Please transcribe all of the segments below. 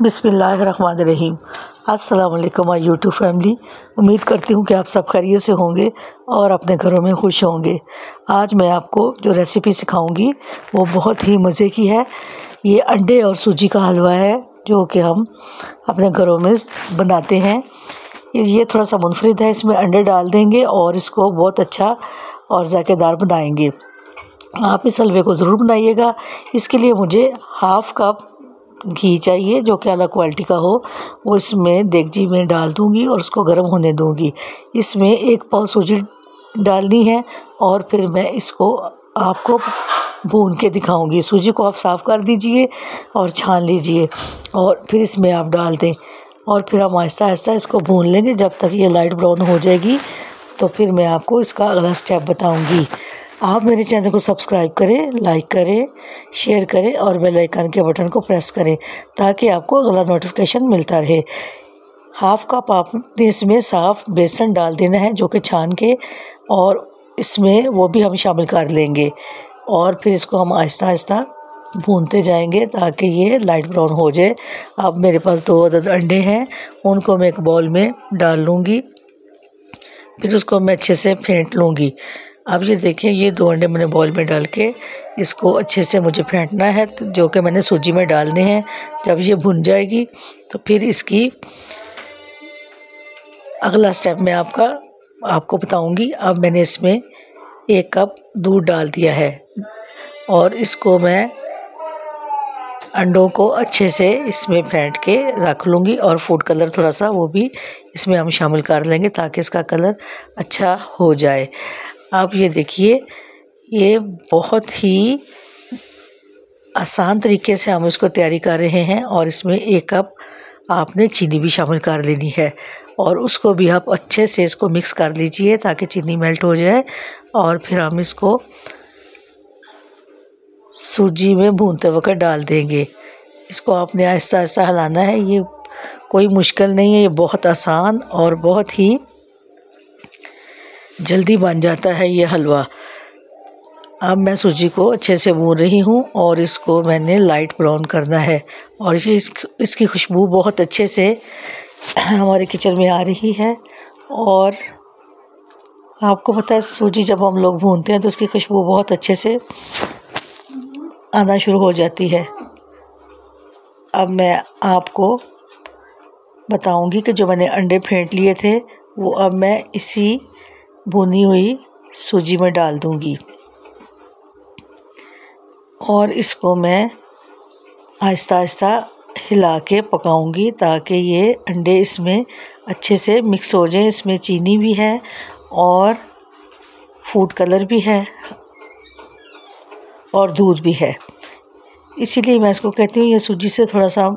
बिस्मिल्लाहिर्रहमानिर्रहीम। अस्सलाम वालेकुम माय यूट्यूब फैमिली। उम्मीद करती हूँ कि आप सब खैरियत से होंगे और अपने घरों में खुश होंगे। आज मैं आपको जो रेसिपी सिखाऊंगी वो बहुत ही मज़े की है। ये अंडे और सूजी का हलवा है जो कि हम अपने घरों में बनाते हैं। ये थोड़ा सा मुनफरिद है, इसमें अंडे डाल देंगे और इसको बहुत अच्छा और जायकेदार बनाएंगे। आप इस हलवे को ज़रूर बनाइएगा। इसके लिए मुझे हाफ़ कप घी चाहिए जो कि अलग क्वालिटी का हो। वो इसमें देगची में डाल दूंगी और उसको गर्म होने दूंगी। इसमें 1 पाव सूजी डालनी है और फिर मैं इसको आपको भून के दिखाऊंगी। सूजी को आप साफ़ कर दीजिए और छान लीजिए और फिर इसमें आप डाल दें और फिर हम आहिस्ता आहिस्ता इसको भून लेंगे जब तक ये लाइट ब्राउन हो जाएगी। तो फिर मैं आपको इसका अगला स्टेप बताऊंगी। आप मेरे चैनल को सब्सक्राइब करें, लाइक करें, शेयर करें और बेल आइकन के बटन को प्रेस करें ताकि आपको अगला नोटिफिकेशन मिलता रहे। हाफ़ कप आपने इसमें साफ़ बेसन डाल देना है जो कि छान के, और इसमें वो भी हम शामिल कर लेंगे और फिर इसको हम आहिस्ता आहिस्ता भूनते जाएंगे ताकि ये लाइट ब्राउन हो जाए। अब मेरे पास 2 अदद अंडे हैं, उनको मैं एक बाउल में डाल लूँगी, फिर उसको मैं अच्छे से फेंट लूँगी। अब ये देखिए, ये 2 अंडे मैंने बाउल में डाल के इसको अच्छे से मुझे फेंटना है, जो कि मैंने सूजी में डालने हैं। जब ये भुन जाएगी तो फिर इसकी अगला स्टेप मैं आपको बताऊंगी। अब मैंने इसमें 1 कप दूध डाल दिया है और इसको मैं अंडों को अच्छे से इसमें फेंट के रख लूँगी और फूड कलर थोड़ा सा वो भी इसमें हम शामिल कर लेंगे ताकि इसका कलर अच्छा हो जाए। आप ये देखिए, ये बहुत ही आसान तरीके से हम इसको तैयारी कर रहे हैं और इसमें 1 कप आपने चीनी भी शामिल कर लेनी है और उसको भी आप अच्छे से इसको मिक्स कर लीजिए ताकि चीनी मेल्ट हो जाए। और फिर हम इसको सूजी में भूनते वक्त डाल देंगे। इसको आपने आहिस्ता आहिस्ता हिलाना है। ये कोई मुश्किल नहीं है, ये बहुत आसान और बहुत ही जल्दी बन जाता है ये हलवा। अब मैं सूजी को अच्छे से भून रही हूँ और इसको मैंने लाइट ब्राउन करना है और ये इसकी खुशबू बहुत अच्छे से हमारे किचन में आ रही है। और आपको पता है, सूजी जब हम लोग भूनते हैं तो उसकी खुशबू बहुत अच्छे से आना शुरू हो जाती है। अब मैं आपको बताऊंगी कि जो मैंने अंडे फेंट लिए थे वो अब मैं इसी भुनी हुई सूजी में डाल दूंगी और इसको मैं आहिस्ता आहिस्ता हिला के पकाऊंगी ताकि ये अंडे इसमें अच्छे से मिक्स हो जाएं। इसमें चीनी भी है और फूड कलर भी है और दूध भी है, इसीलिए मैं इसको कहती हूँ ये सूजी से थोड़ा सा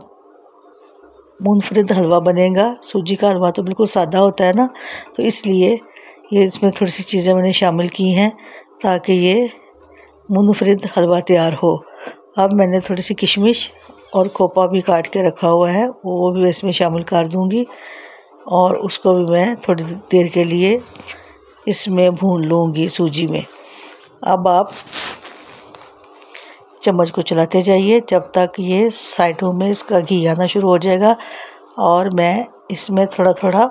मुनफरिद हलवा बनेगा। सूजी का हलवा तो बिल्कुल सादा होता है ना, तो इसलिए ये इसमें थोड़ी सी चीज़ें मैंने शामिल की हैं ताकि ये मुनफरिद हलवा तैयार हो। अब मैंने थोड़ी सी किशमिश और खोपा भी काट के रखा हुआ है, वो भी इसमें शामिल कर दूंगी और उसको भी मैं थोड़ी देर के लिए इसमें भून लूँगी सूजी में। अब आप चम्मच को चलाते जाइए जब तक ये साइडों में इसका घी आना शुरू हो जाएगा और मैं इसमें थोड़ा थोड़ा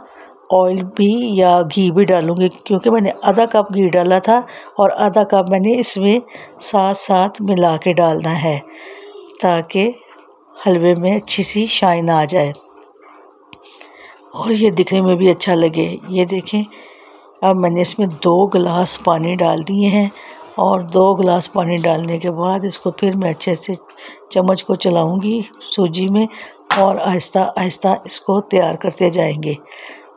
ऑयल भी या घी भी डालूँगी क्योंकि मैंने आधा कप घी डाला था और आधा कप मैंने इसमें साथ साथ मिला के डालना है ताकि हलवे में अच्छी सी शाइन आ जाए और ये दिखने में भी अच्छा लगे। ये देखें, अब मैंने इसमें 2 गिलास पानी डाल दिए हैं और 2 गिलास पानी डालने के बाद इसको फिर मैं अच्छे से चम्मच को चलाऊंगी सूजी में और आहिस्ता आहिस्ता इसको तैयार करते जाएंगे।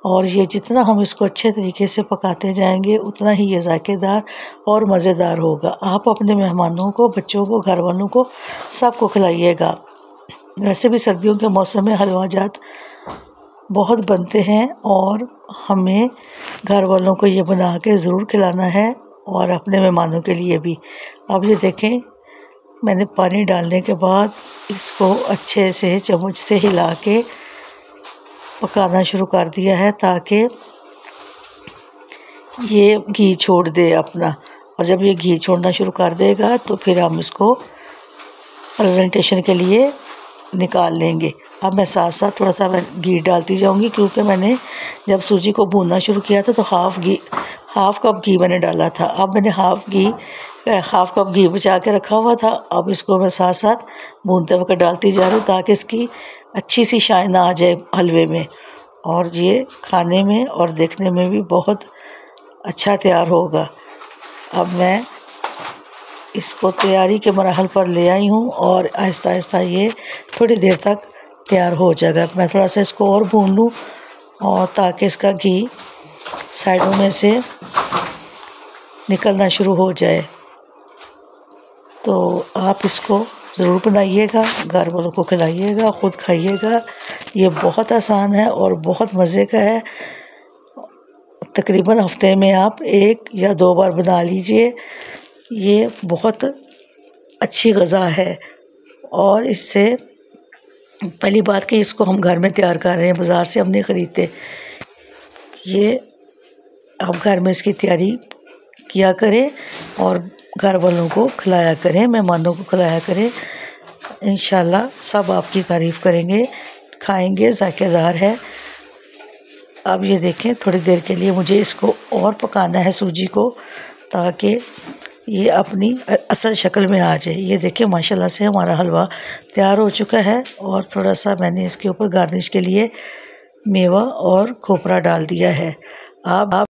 और ये जितना हम इसको अच्छे तरीके से पकाते जाएंगे उतना ही ये जायकेदार और मज़ेदार होगा। आप अपने मेहमानों को, बच्चों को, घर वालों को, सबको खिलाइएगा। वैसे भी सर्दियों के मौसम में हलवा जात बहुत बनते हैं और हमें घर वालों को ये बना के ज़रूर खिलाना है और अपने मेहमानों के लिए भी। अब ये देखें, मैंने पानी डालने के बाद इसको अच्छे से चम्मच से हिला के पकाना शुरू कर दिया है ताकि ये घी छोड़ दे अपना, और जब ये घी छोड़ना शुरू कर देगा तो फिर हम इसको प्रेजेंटेशन के लिए निकाल लेंगे। अब मैं साथ साथ थोड़ा सा मैं घी डालती जाऊंगी, क्योंकि मैंने जब सूजी को भूनना शुरू किया था तो हाफ़ कप घी मैंने डाला था। अब मैंने हाफ़ कप घी बचा के रखा हुआ था। अब इसको मैं साथ साथ भूनते वक्त डालती जा रही हूँ, ताकि इसकी अच्छी सी शाइन आ जाए हलवे में, और ये खाने में और देखने में भी बहुत अच्छा तैयार होगा। अब मैं इसको तैयारी के मराहल पर ले आई हूँ, और आहिस्ता आहिस्ता ये थोड़ी देर तक तैयार हो जाएगा। मैं थोड़ा सा इसको और भून लूँ, और ताकि इसका घी साइडों में से निकलना शुरू हो जाए। तो आप इसको ज़रूर बनाइएगा, घर वालों को खिलाइएगा, ख़ुद खाइएगा। ये बहुत आसान है और बहुत मज़े का है। तकरीबन हफ्ते में आप 1 या 2 बार बना लीजिए। ये बहुत अच्छी ग़िज़ा है, और इससे पहली बात कि इसको हम घर में तैयार कर रहे हैं, बाज़ार से हम नहीं ख़रीदते। ये आप घर में इसकी तैयारी किया करें और घर वालों को खिलाया करें, मेहमानों को खिलाया करें। इंशाल्लाह सब आपकी तारीफ़ करेंगे, खाएंगे, ज़ायकेदार है। अब ये देखें, थोड़ी देर के लिए मुझे इसको और पकाना है सूजी को, ताकि ये अपनी असल शक्ल में आ जाए। ये देखिए माशाल्लाह से हमारा हलवा तैयार हो चुका है, और थोड़ा सा मैंने इसके ऊपर गार्निश के लिए मेवा और खोपरा डाल दिया है। आप